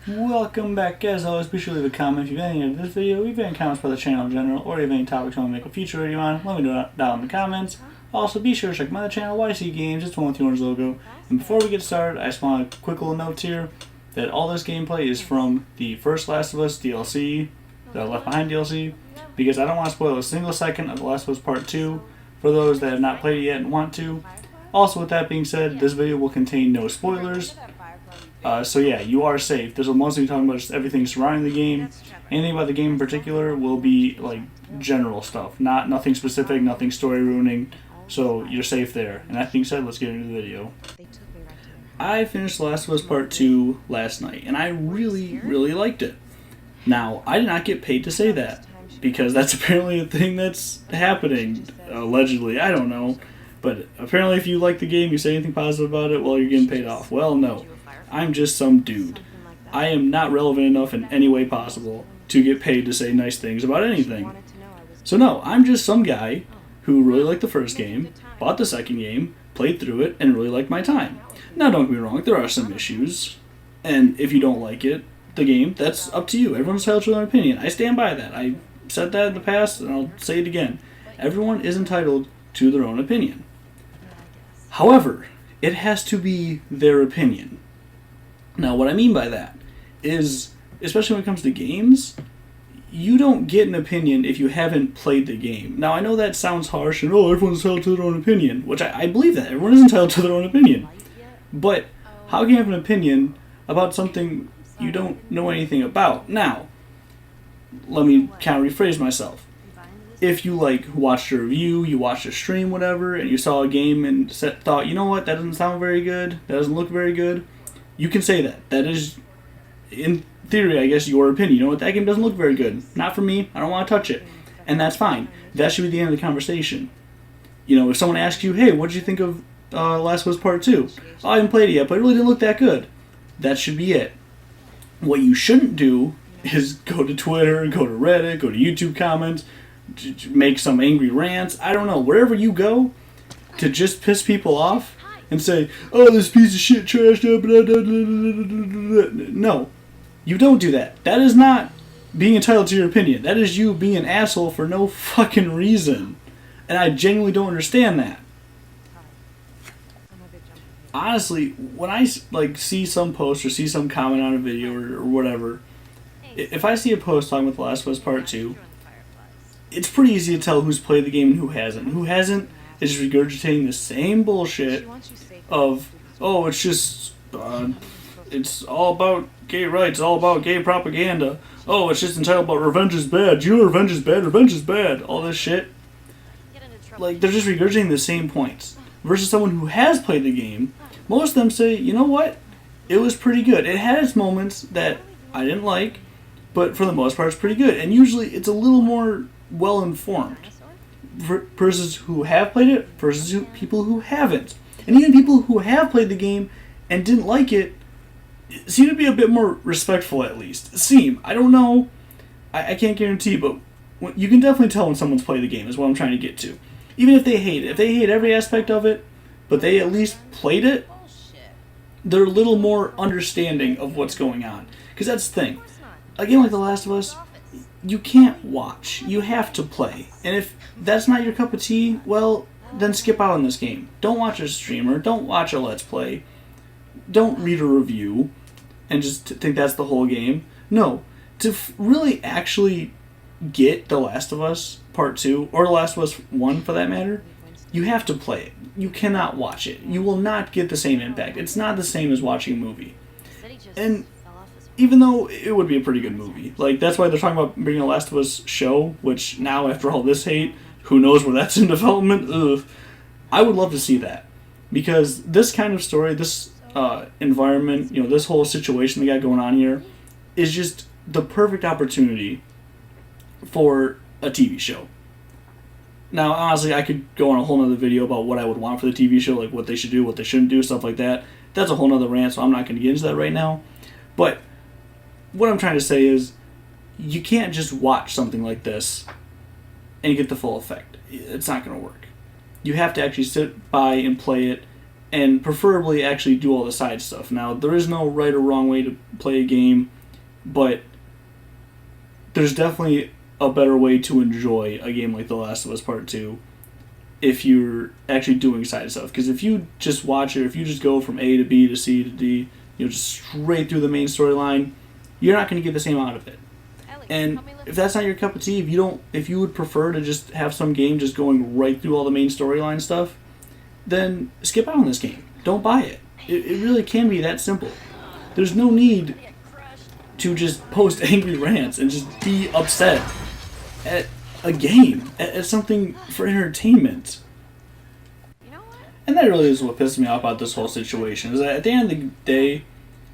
Welcome back. As always, be sure to leave a comment if you've any of this video, if you have any comments for the channel in general, or if you have any topics you want to make a future video on, let me know that down in the comments. Also, be sure to check my other channel, YC Games, it's one with the orange logo. And before we get started, I just want a quick little note here that all this gameplay is from the first Last of Us DLC, the Left Behind DLC, because I don't want to spoil a single second of The Last of Us Part 2 for those that have not played it yet and want to. Also, with that being said, this video will contain no spoilers. So yeah, you are safe. This will mostly be talking about just everything surrounding the game. Anything about the game in particular will be like general stuff, nothing specific, nothing story ruining. So you're safe there. And that being said, let's get into the video. I finished The Last of Us Part 2 last night, and I really liked it. Now, I did not get paid to say that, because that's apparently a thing that's happening, allegedly, I don't know. But apparently if you like the game, you say anything positive about it, well, you're getting paid off. Well, no. I'm just some dude. I am not relevant enough in any way possible to get paid to say nice things about anything. So no, I'm just some guy who really liked the first game, bought the second game, played through it, and really liked my time. Now don't get me wrong, there are some issues, and if you don't like it, the game, that's up to you. Everyone's entitled to their own opinion. I stand by that. I said that in the past, and I'll say it again. Everyone is entitled to their own opinion. However, it has to be their opinion. Now, what I mean by that is, especially when it comes to games, you don't get an opinion if you haven't played the game. Now, I know that sounds harsh, and everyone's entitled to their own opinion, which I believe that. Everyone is entitled to their own opinion. But how can you have an opinion about something you don't know anything about? Now, let me kind of rephrase myself. If you watched a review, you watched a stream, whatever, and you saw a game and thought, you know what, that doesn't sound very good, that doesn't look very good, you can say that. That is, in theory, I guess, your opinion. You know what, that game doesn't look very good. Not for me, I don't want to touch it. And that's fine. That should be the end of the conversation. You know, if someone asks you, hey, what did you think of Last of Us Part 2? Oh, I haven't played it yet, but it really didn't look that good. That should be it. What you shouldn't do is go to Twitter, go to Reddit, go to YouTube comments, make some angry rants, I don't know, wherever you go to just piss people off and say, oh, this piece of shit trash, blah, blah, blah, blah, blah, blah. No, you don't do that. That is not being entitled to your opinion. That is you being an asshole for no fucking reason. And I genuinely don't understand that. Honestly, when I see some post or see some comment on a video or whatever, if I see a post talking about The Last of Us Part 2, it's pretty easy to tell who's played the game and who hasn't. Who hasn't is just regurgitating the same bullshit of, oh, it's just, it's all about gay rights, all about gay propaganda. Oh, it's just entitled about revenge is bad. You know revenge is bad, revenge is bad. All this shit. They're just regurgitating the same points. Versus someone who has played the game, most of them say, you know what? It was pretty good. It had its moments that I didn't like, but for the most part it's pretty good. And usually it's a little more well-informed versus who have played it versus people who haven't. And even people who have played the game and didn't like it seem to be a bit more respectful, at least. I don't know, I can't guarantee, but you can definitely tell when someone's played the game is what I'm trying to get to. Even if they hate it. If they hate every aspect of it, but they at least played it, they're a little more understanding of what's going on. Because that's the thing. A game like The Last of Us, you can't watch. You have to play. And if that's not your cup of tea, well, then skip out on this game. Don't watch a streamer. Don't watch a Let's Play. Don't read a review and just think that's the whole game. No. To really actually get The Last of Us Part 2, or The Last of Us 1 for that matter, you have to play it. You cannot watch it. You will not get the same impact. It's not the same as watching a movie. And even though it would be a pretty good movie. That's why they're talking about bringing a Last of Us show, which now, after all this hate, who knows where that's in development? Ugh. I would love to see that. Because this kind of story, this environment, this whole situation they got going on here, is just the perfect opportunity for a TV show. Now, honestly, I could go on a whole nother video about what I would want for the TV show, like what they should do, what they shouldn't do, stuff like that. That's a whole nother rant, so I'm not going to get into that right now. But what I'm trying to say is, you can't just watch something like this and get the full effect. It's not going to work. You have to actually sit by and play it and preferably actually do all the side stuff. Now, there is no right or wrong way to play a game. but there's definitely a better way to enjoy a game like The Last of Us Part 2 if you're actually doing side stuff. Because if you just watch it, if you just go from A to B to C to D, just straight through the main storyline, you're not going to get the same out of it. Ellie, And if that's not your cup of tea, if you would prefer to just have some game just going right through all the main storyline stuff, then skip out on this game. Don't buy it. It really can be that simple. There's no need to just post angry rants and just be upset at a game, at something for entertainment. You know what? And that really is what pisses me off about this whole situation, is that at the end of the day,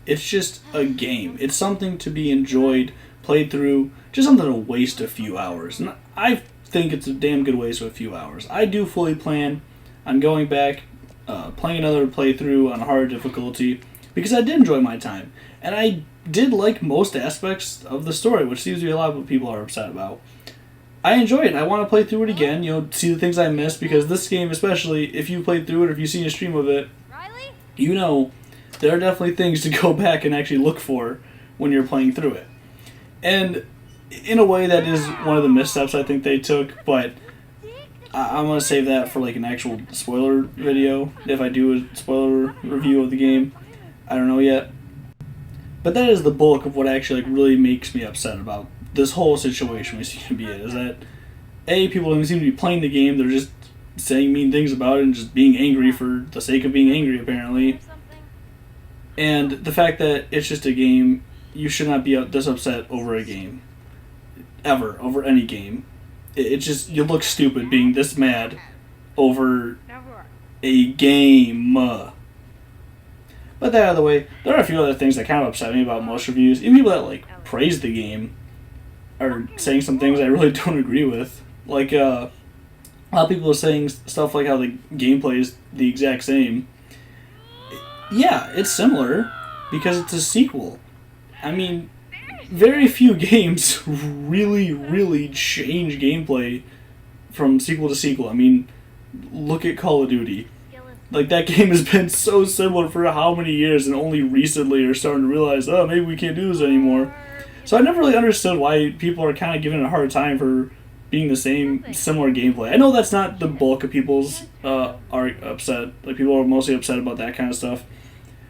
it's just a game. It's something to be enjoyed, played through, just something to waste a few hours. And I think it's a damn good waste of a few hours. I do fully plan on going back, playing another playthrough on hard difficulty, because I did enjoy my time. And I did like most aspects of the story, which seems to be a lot of what people are upset about. I enjoy it, and I want to play through it again, see the things I missed, because this game, especially, if you played through it, or if you've seen a stream of it, Riley? There are definitely things to go back and actually look for when you're playing through it. And in a way, that is one of the missteps I think they took, but I'm going to save that for like an actual spoiler video, if I do a spoiler review of the game. I don't know yet. But that is the bulk of what actually really makes me upset about this whole situation we seem to be in, is that people don't seem to be playing the game, they're just saying mean things about it and just being angry for the sake of being angry, apparently. And the fact that it's just a game, you should not be this upset over a game. Ever. Over any game. It's just, you look stupid being this mad over a game. But that out of the way, there are a few other things that kind of upset me about most reviews. Even people that praise the game are saying some things I really don't agree with. Like, a lot of people are saying stuff like how the gameplay is the exact same. Yeah, it's similar, because it's a sequel. I mean, very few games really, really change gameplay from sequel to sequel. I mean, look at Call of Duty. Like, that game has been so similar for how many years, and only recently are starting to realize, oh, maybe we can't do this anymore. So I never really understood why people are kind of giving it a hard time for being the same, similar gameplay. I know that's not the bulk of people's are upset. Like, people are mostly upset about that kind of stuff.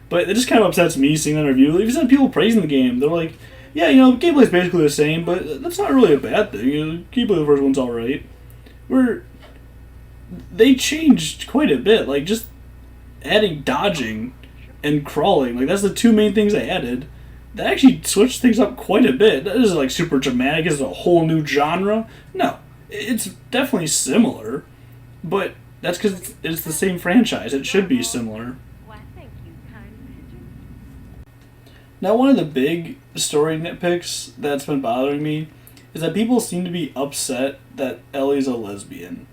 But it just kind of upsets me seeing that review. Like, if you said people praising the game, they're like, yeah, the gameplay's basically the same, but that's not really a bad thing. The gameplay of the first one's alright. They changed quite a bit. Like, just adding dodging and crawling, like, that's the two main things they added. That actually switched things up quite a bit. That isn't like super dramatic, it's a whole new genre. No, it's definitely similar, but that's because it's the same franchise. It should be similar. Now, one of the big story nitpicks that's been bothering me is that people seem to be upset that Ellie's a lesbian.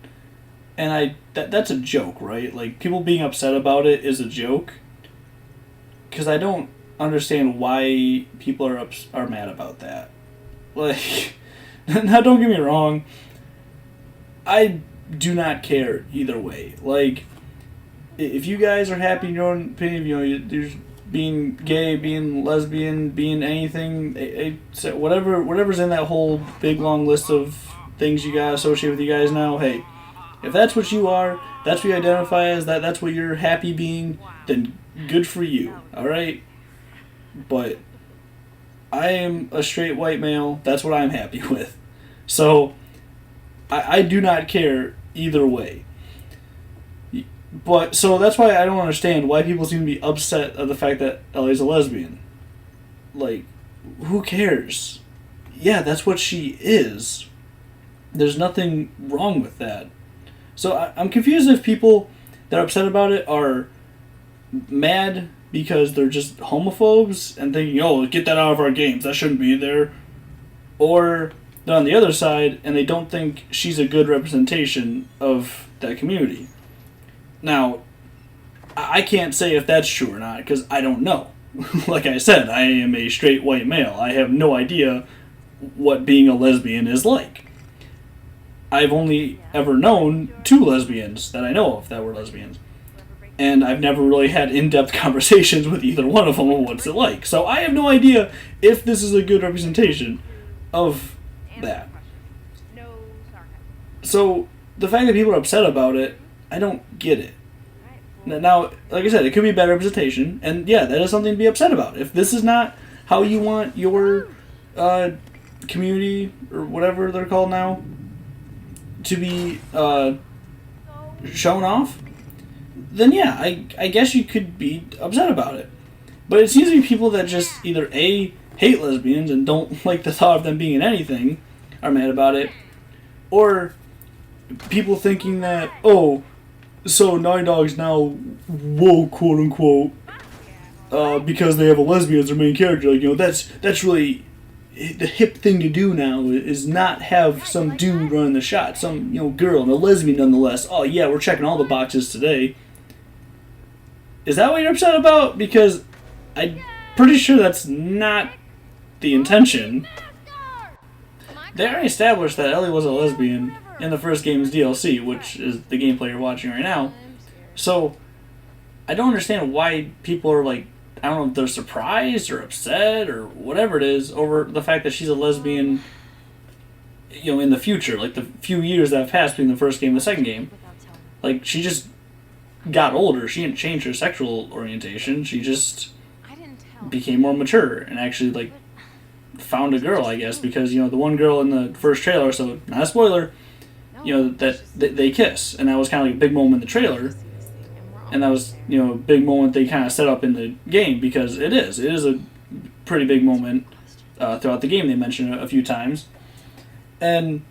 And that's a joke, right? Like, people being upset about it is a joke. Because I don't understand why people are mad about that. Like, now don't get me wrong, I do not care either way. Like, if you guys are happy in your own opinion, you're being gay, being lesbian, being anything, whatever's in that whole big long list of things you got associated with you guys now, hey, if that's what you are, that's what you identify as, that's what you're happy being, then good for you, alright? But I am a straight white male, that's what I'm happy with. So, I do not care either way. But, so that's why I don't understand why people seem to be upset at the fact that Ellie's a lesbian. Like, who cares? Yeah, that's what she is. There's nothing wrong with that. So I'm confused if people that are upset about it are mad because they're just homophobes and thinking, oh, get that out of our games, that shouldn't be there. Or they're on the other side and they don't think she's a good representation of that community. Now, I can't say if that's true or not, because I don't know. Like I said, I am a straight white male. I have no idea what being a lesbian is like. I've only ever known two lesbians that I know of that were lesbians. and I've never really had in-depth conversations with either one of them on what's it like. So I have no idea if this is a good representation of that. No sarcasm. So the fact that people are upset about it, I don't get it. Now, like I said, it could be better representation, and yeah, that is something to be upset about. If this is not how you want your community, or whatever they're called now, to be shown off, then yeah, I guess you could be upset about it. But it seems to be people that just either A, hate lesbians and don't like the thought of them being in anything, are mad about it, or people thinking that, oh, so Naughty Dog's now woke, quote unquote, because they have a lesbian as their main character. Like, that's really the hip thing to do now, is not have some dude running the shot, some girl, and a lesbian nonetheless. Oh yeah, we're checking all the boxes today. Is that what you're upset about? Because I'm pretty sure that's not the intention. They already established that Ellie was a lesbian in the first game's DLC, which is the gameplay you're watching right now. So, I don't understand why people are like, I don't know if they're surprised or upset or whatever it is over the fact that she's a lesbian, in the future, like the few years that have passed between the first game and the second game. Like, she just got older. She didn't change her sexual orientation. She just became more mature and actually, like, found a girl, I guess, because, the one girl in the first trailer, so not a spoiler, that they kiss, and that was kind of like a big moment in the trailer, and that was, a big moment they kind of set up in the game, because it is a pretty big moment throughout the game. They mention it a few times, and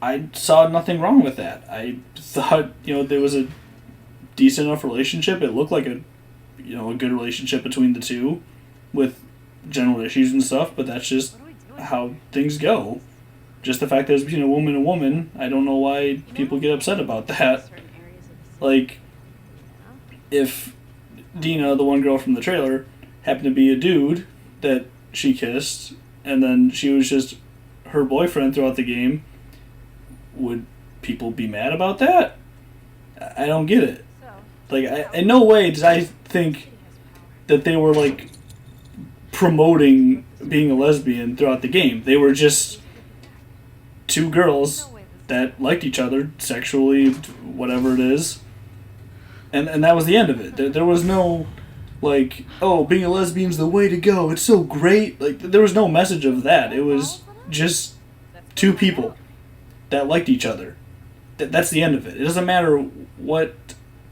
I saw nothing wrong with that. I thought, there was a decent enough relationship. It looked like a good relationship between the two, with general issues and stuff, but that's just how things go. Just the fact that it's between a woman and a woman, I don't know why people get upset about that. Like, if Dina, the one girl from the trailer, happened to be a dude that she kissed, and then she was just her boyfriend throughout the game, would people be mad about that? I don't get it. Like, in no way did I think that they were, like, promoting being a lesbian throughout the game. They were just two girls that liked each other sexually, whatever it is, and that was the end of it. There was no, like, oh, being a lesbian's the way to go, it's so great. Like, there was no message of that. It was just two people that liked each other. That's the end of it. It doesn't matter what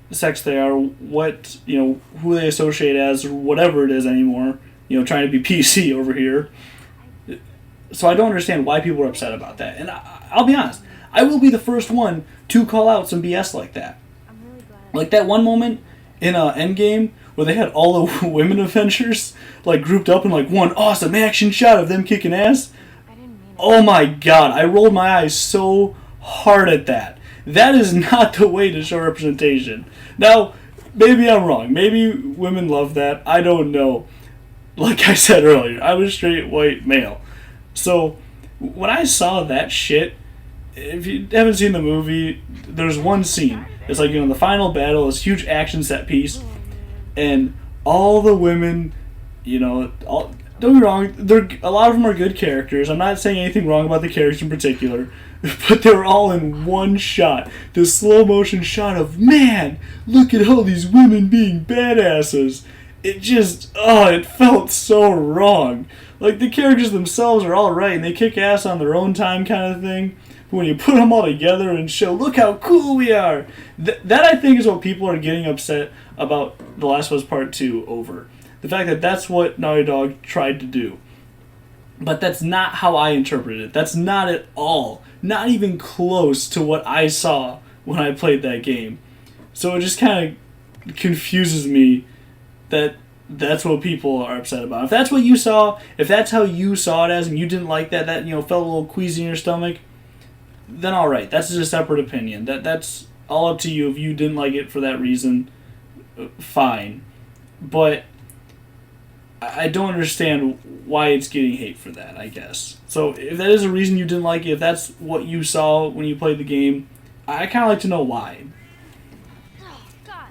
sex they are, what, who they associate as, or whatever it is anymore, trying to be PC over here. So I don't understand why people are upset about that. And I'll be honest, I will be the first one to call out some BS like that. Like that one moment in Endgame where they had all the women Avengers like grouped up in like one awesome action shot of them kicking ass. Oh my god, I rolled my eyes so hard at that. That is not the way to show representation. Now, maybe I'm wrong. Maybe women love that. I don't know. Like I said earlier, I'm a straight white male. So, when I saw that shit, if you haven't seen the movie, there's one scene. It's like, the final battle, this huge action set piece, and all the women, don't get me wrong, a lot of them are good characters. I'm not saying anything wrong about the characters in particular, but they're all in one shot. This slow motion shot of, man, look at all these women being badasses. It just, it felt so wrong. Like, the characters themselves are alright, and they kick ass on their own time kind of thing. But when you put them all together and show, look how cool we are, that I think is what people are getting upset about The Last of Us Part 2 over. The fact that that's what Naughty Dog tried to do. But that's not how I interpreted it. That's not at all. Not even close to what I saw when I played that game. So it just kind of confuses me that that's what people are upset about. If that's what you saw, if that's how you saw it as, and you didn't like that, felt a little queasy in your stomach, then alright, that's just a separate opinion. That's all up to you. If you didn't like it for that reason, fine. But I don't understand why it's getting hate for that, I guess. So if that is a reason you didn't like it, if that's what you saw when you played the game, I kind of like to know why.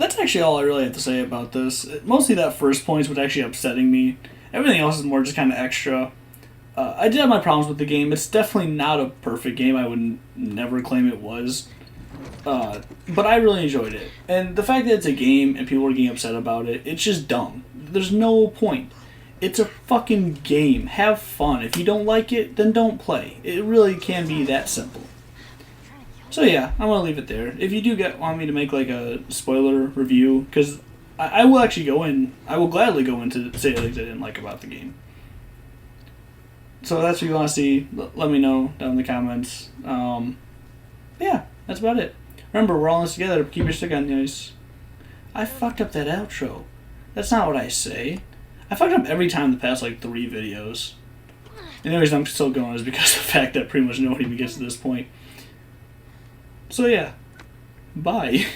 That's actually all I really have to say about this. Mostly that first point's what's actually upsetting me. Everything else is more just kind of extra. I did have my problems with the game. It's definitely not a perfect game. I would never claim it was. But I really enjoyed it. And the fact that it's a game and people are getting upset about it, it's just dumb. There's no point. It's a fucking game. Have fun. If you don't like it, then don't play. It really can be that simple. So yeah, I'm gonna leave it there. If you do want me to make like a spoiler review, because I will actually go in. I will gladly go into say things I didn't like about the game. So that's what you want to see. Let me know down in the comments. Yeah, that's about it. Remember, we're all in this together. Keep your stick on the ice. I fucked up that outro. That's not what I say. I fucked up every time the past like 3 videos. And the reason I'm still going is because of the fact that pretty much nobody even gets to this point. So yeah, bye.